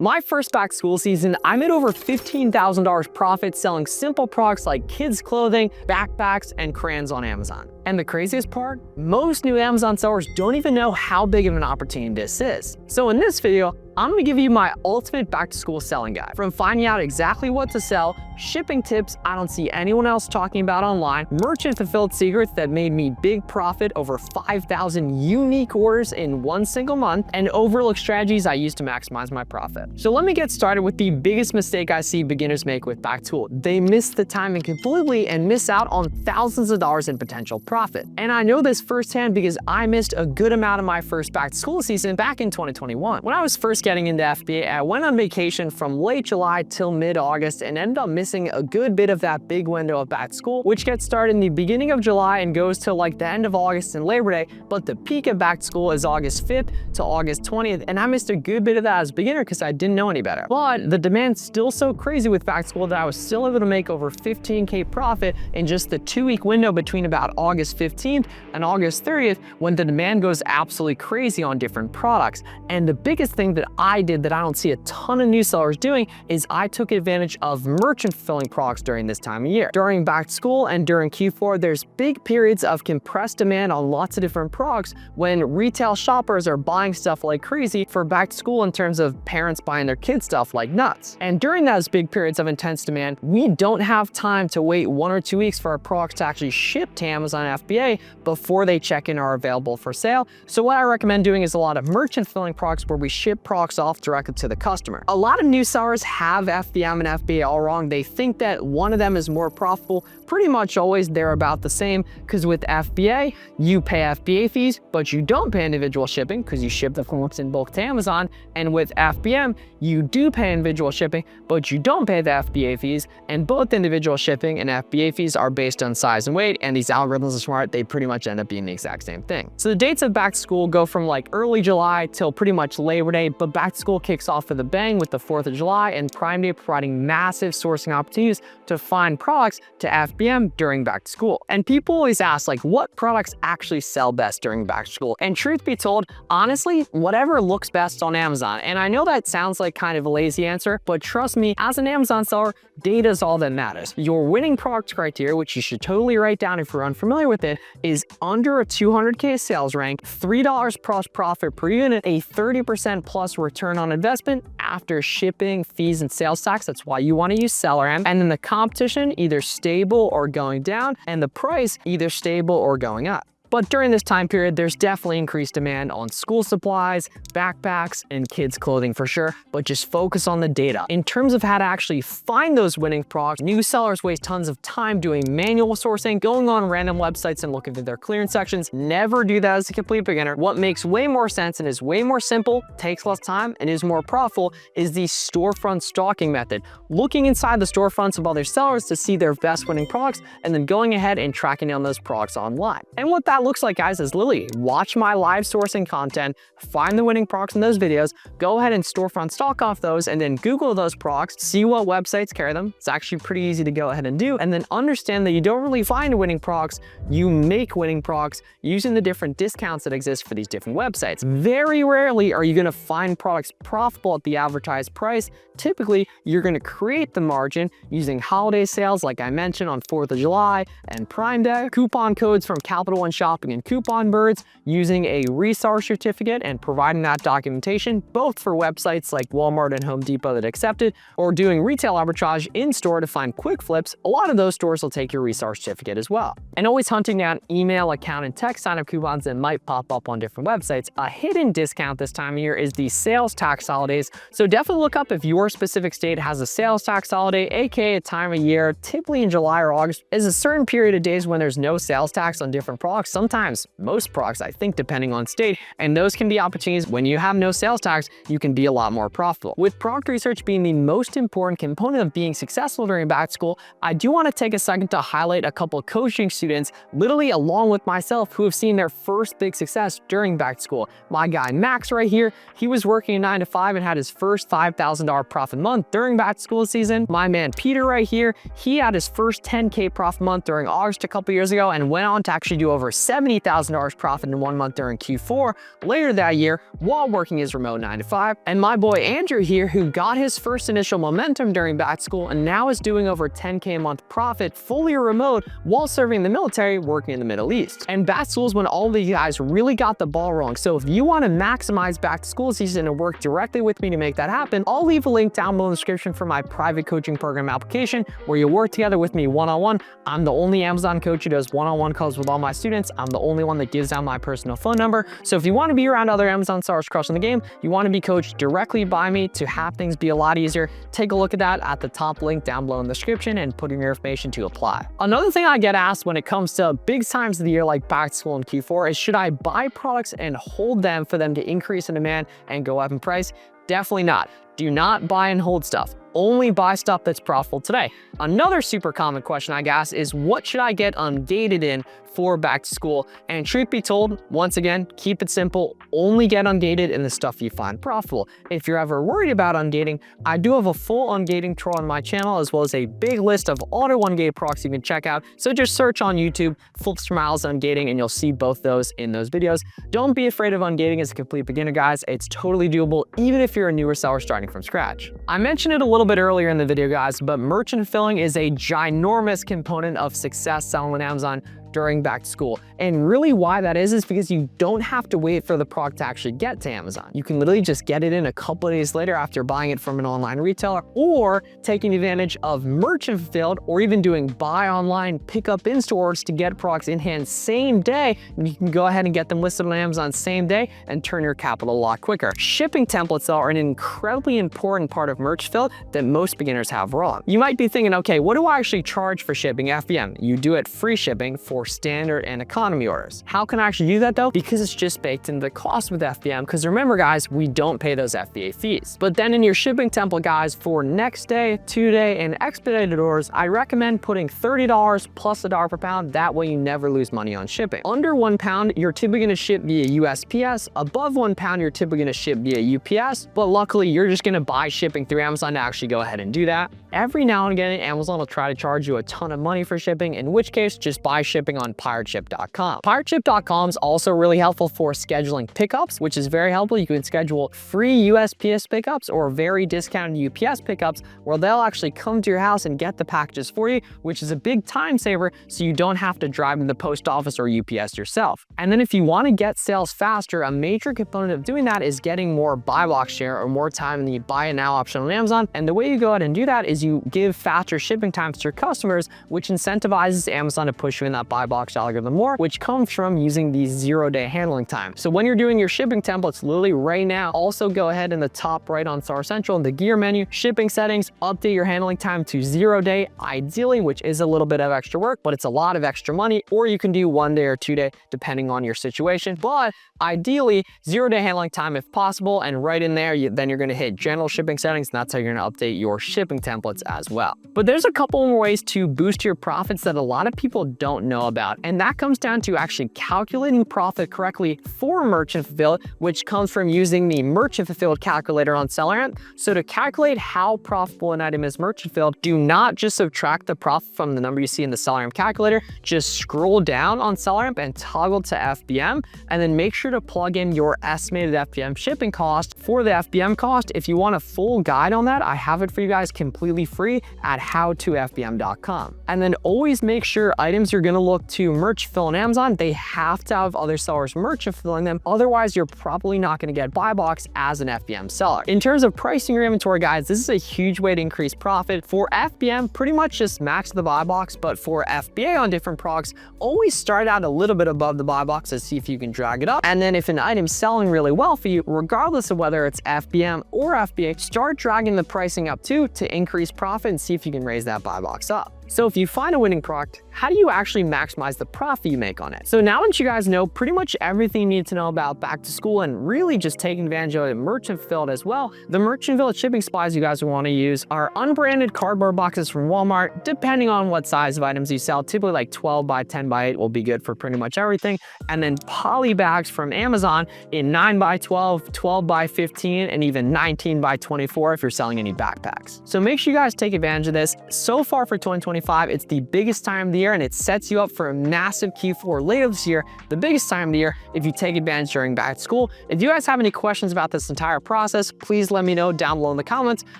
My first back to school season, I made over $15,000 profit selling simple products like kids clothing, backpacks, and crayons on Amazon. And the craziest part, most new Amazon sellers don't even know how big of an opportunity this is. So in this video, I'm gonna give you my ultimate back to school selling guide. From finding out exactly what to sell, shipping tips I don't see anyone else talking about online, merchant fulfilled secrets that made me big profit over 5,000 unique orders in one single month, and overlooked strategies I use to maximize my profit. So let me get started with the biggest mistake I see beginners make with back to school. They miss the timing completely and miss out on thousands of dollars in potential profit. And I know this firsthand because I missed a good amount of my first back to school season back in 2021. When I was first getting into FBA, I went on vacation from late July till mid-August and ended up missing a good bit of that big window of back to school, which gets started in the beginning of July and goes till like the end of August and Labor Day, but the peak of back to school is August 5th to August 20th, and I missed a good bit of that as a beginner because I didn't know any better. But the demand's still so crazy with back to school that I was still able to make over 15K profit in just the 2-week window between about August 15th and August 30th, when the demand goes absolutely crazy on different products. And the biggest thing that I did that I don't see a ton of new sellers doing is I took advantage of merchant fulfilling products during this time of year. During back to school and during Q4, there's big periods of compressed demand on lots of different products when retail shoppers are buying stuff like crazy for back to school in terms of parents buying their kids stuff like nuts. And during those big periods of intense demand, we don't have time to wait 1 or 2 weeks for our products to actually ship to Amazon FBA before they check in or are available for sale. So what I recommend doing is a lot of merchant fulfilling products where we ship products off directly to the customer. A lot of new sellers have FBM and FBA all wrong. They think that one of them is more profitable. Pretty much always they're about the same, because with FBA, you pay FBA fees, but you don't pay individual shipping because you ship the products in bulk to Amazon. And with FBM, you do pay individual shipping, but you don't pay the FBA fees. And both individual shipping and FBA fees are based on size and weight, and these algorithms are smart. They pretty much end up being the exact same thing. So the dates of back to school go from like early July till pretty much Labor Day, but back to school kicks off with a bang with the 4th of July and Prime Day, providing massive sourcing opportunities to find products to FBM during back to school. And people always ask, like, what products actually sell best during back to school? And truth be told, honestly, whatever looks best on Amazon. And I know that sounds like kind of a lazy answer, but trust me, as an Amazon seller, data is all that matters. Your winning product criteria, which you should totally write down if you're unfamiliar with it, is under a 200K sales rank, $3 plus profit per unit, a 30% plus return on investment after shipping, fees, and sales tax. That's why you want to use SellerAmp. And then the competition either stable or going down, and the price either stable or going up. But during this time period, there's definitely increased demand on school supplies, backpacks, and kids clothing for sure, but just focus on the data. In terms of how to actually find those winning products, new sellers waste tons of time doing manual sourcing, going on random websites and looking through their clearance sections. Never do that as a complete beginner. What makes way more sense and is way more simple, takes less time, and is more profitable is the storefront stalking method. Looking inside the storefronts of other sellers to see their best winning products, and then going ahead and tracking down those products online. And what that looks like, guys, is literally watch my live sourcing content, find the winning products in those videos, go ahead and storefront stock off those, and then Google those products, see what websites carry them. It's actually pretty easy to go ahead and do, and then understand that you don't really find winning products, you make winning products using the different discounts that exist for these different websites. Very rarely are you going to find products profitable at the advertised price. Typically, you're going to create the margin using holiday sales, like I mentioned, on 4th of July and Prime Day, coupon codes from Capital One Shopping and Coupon Birds, using a reseller certificate and providing that documentation, both for websites like Walmart and Home Depot that accept it, or doing retail arbitrage in store to find quick flips. A lot of those stores will take your reseller certificate as well. And always hunting down email, account, and text sign-up coupons that might pop up on different websites. A hidden discount this time of year is the sales tax holidays. So definitely look up if your specific state has a sales tax holiday, aka a time of year, typically in July or August, is a certain period of days when there's no sales tax on different products. Sometimes most products, I think, depending on state, and those can be opportunities when you have no sales tax, you can be a lot more profitable. With product research being the most important component of being successful during back to school, I do want to take a second to highlight a couple of coaching students, literally along with myself, who have seen their first big success during back to school. My guy Max right here, he was working a 9 to 5 and had his first $5,000 profit month during back to school season. My man Peter right here, he had his first 10K profit month during August a couple years ago and went on to actually do over $70,000 profit in 1 month during Q4 later that year while working his remote 9 to 5. And my boy Andrew here, who got his first initial momentum during back to school and now is doing over 10K a month profit fully remote while serving the military working in the Middle East. And back to school is when all of you guys really got the ball wrong. So if you want to maximize back to school season and work directly with me to make that happen, I'll leave a link down below in the description for my private coaching program application where you'll work together with me one-on-one. I'm the only Amazon coach who does one-on-one calls with all my students. I'm the only one that gives out my personal phone number. So if you want to be around other Amazon sellers crushing the game, you want to be coached directly by me to have things be a lot easier, take a look at that at the top link down below in the description and put in your information to apply. Another thing I get asked when it comes to big times of the year like back to school and Q4 is, should I buy products and hold them for them to increase in demand and go up in price? Definitely not. Do not buy and hold stuff. Only buy stuff that's profitable today. Another super common question I get asked is, what should I get ungated in for back to school? And truth be told, once again, keep it simple. Only get ungated in the stuff you find profitable. If you're ever worried about ungating, I do have a full ungating tutorial on my channel, as well as a big list of auto ungate products you can check out. So just search on YouTube, Flipster Miles ungating, and you'll see both those in those videos. Don't be afraid of ungating as a complete beginner, guys. It's totally doable, even if you're a newer seller starting from scratch. I mentioned it a little bit earlier in the video, guys, but merchant filling is a ginormous component of success selling on Amazon during back to school. And really why that is because you don't have to wait for the product to actually get to Amazon. You can literally just get it in a couple of days later after buying it from an online retailer, or taking advantage of merchant fulfilled, or even doing buy online, pick up in stores to get products in hand same day. And you can go ahead and get them listed on Amazon same day and turn your capital a lot quicker. Shipping templates though are an incredibly important part of merch fulfilled that most beginners have wrong. You might be thinking, okay, what do I actually charge for shipping FBM? You do it free shipping for standard and economy orders. How can I actually do that though? Because it's just baked into the cost with FBM. Because remember guys, we don't pay those FBA fees. But then in your shipping template, guys, for next day, 2-day, and expedited orders, I recommend putting $30 plus $1 per pound. That way you never lose money on shipping. Under 1 pound, you're typically going to ship via USPS. Above 1 pound, you're typically going to ship via UPS. But luckily, you're just going to buy shipping through Amazon to actually go ahead and do that. Every now and again, Amazon will try to charge you a ton of money for shipping, in which case, just buy shipping on pirateship.com. Pirateship.com is also really helpful for scheduling pickups, which is very helpful. You can schedule free USPS pickups or very discounted UPS pickups where they'll actually come to your house and get the packages for you, which is a big time saver, so you don't have to drive to the post office or UPS yourself. And then if you want to get sales faster, a major component of doing that is getting more buy box share or more time in the buy it now option on Amazon. And the way you go ahead and do that is you give faster shipping times to your customers, which incentivizes Amazon to push you in that buy box algorithm more, which comes from using the 0-day handling time. So when you're doing your shipping templates, literally right now, also go ahead in the top right on Seller Central in the gear menu, shipping settings, update your handling time to 0-day, ideally, which is a little bit of extra work, but it's a lot of extra money, or you can do 1 day or 2 day, depending on your situation. But ideally, 0-day handling time if possible, and right in there, then you're gonna hit general shipping settings, and that's how you're gonna update your shipping templates as well. But there's a couple more ways to boost your profits that a lot of people don't know about, and that comes down to actually calculating profit correctly for merchant fulfilled, which comes from using the merchant fulfilled calculator on SellerAmp. So to calculate how profitable an item is merchant fulfilled, do not just subtract the profit from the number you see in the SellerAmp calculator, just scroll down on SellerAmp and toggle to FBM, and then make sure to plug in your estimated FBM shipping cost for the FBM cost. If you want a full guide on that, I have it for you guys completely free at howtofbm.com. And then always make sure items you're gonna look to merch fulfill on Amazon, they have to have other sellers merchant fulfilling them. Otherwise, you're probably not gonna get buy box as an FBM seller. In terms of pricing your inventory, guys, this is a huge way to increase profit. For FBM, pretty much just match the buy box, but for FBA on different products, always start out a little bit above the buy box to see if you can drag it up. And then if an item's selling really well for you, regardless of whether it's FBM or FBA, start dragging the pricing up too to increase profit and see if you can raise that buy box up. So if you find a winning product, how do you actually maximize the profit you make on it? So now that you guys know pretty much everything you need to know about back to school and really just taking advantage of it merchant fulfilled as well, the merchant fulfilled shipping supplies you guys will want to use are unbranded cardboard boxes from Walmart, depending on what size of items you sell. Typically like 12 by 10 by 8 will be good for pretty much everything. And then poly bags from Amazon in 9 by 12, 12 by 15, and even 19 by 24 if you're selling any backpacks. So make sure you guys take advantage of this. So far for 2025, 2025. It's the biggest time of the year, and it sets you up for a massive Q4 later this year, the biggest time of the year if you take advantage during back to school. If you guys have any questions about this entire process, please let me know down below in the comments.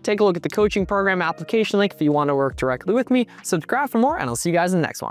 Take a look at the coaching program application link if you want to work directly with me. Subscribe for more, and I'll see you guys in the next one.